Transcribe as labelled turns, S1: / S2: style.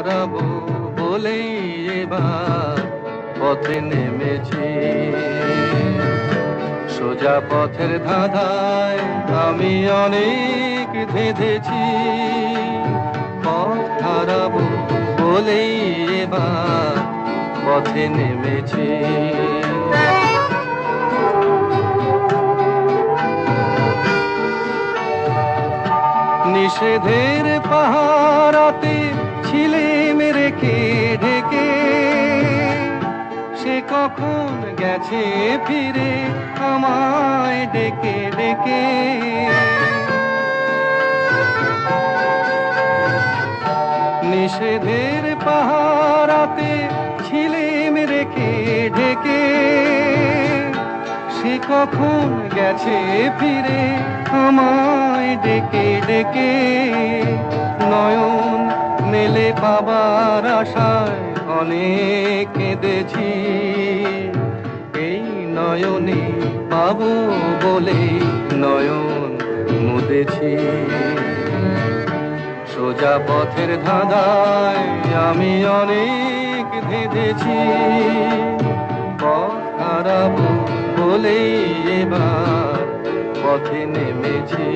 S1: হারাবো বলেই এবার পথে নেমেছি। সোজা পথের ধাঁধায় আমি অনেক ধেঁধেছি, পথ হারাবো বলেই এবার পথে নেমেছি। নিষেধের পাহারাতে ছিলেম রেখে ঢেকে, সে কখন গেছে ফিরে আমায় ডেকে ডেকে। নিষেধের পাহারাতে ছিলেম রেখে ঢেকে, সে কখন গেছে ফিরে আমায় ডেকে ডেকে। নয়ন মেলে পাবার আশায় অনেক কেঁদেছি, এই নয়নে পাবো বলে নয়ন মুদেছি। সোজা পথের ধাঁধায় আমি অনেক ধেঁধেছি, পথ হারাবো বলেই এবার পথে নেমেছি।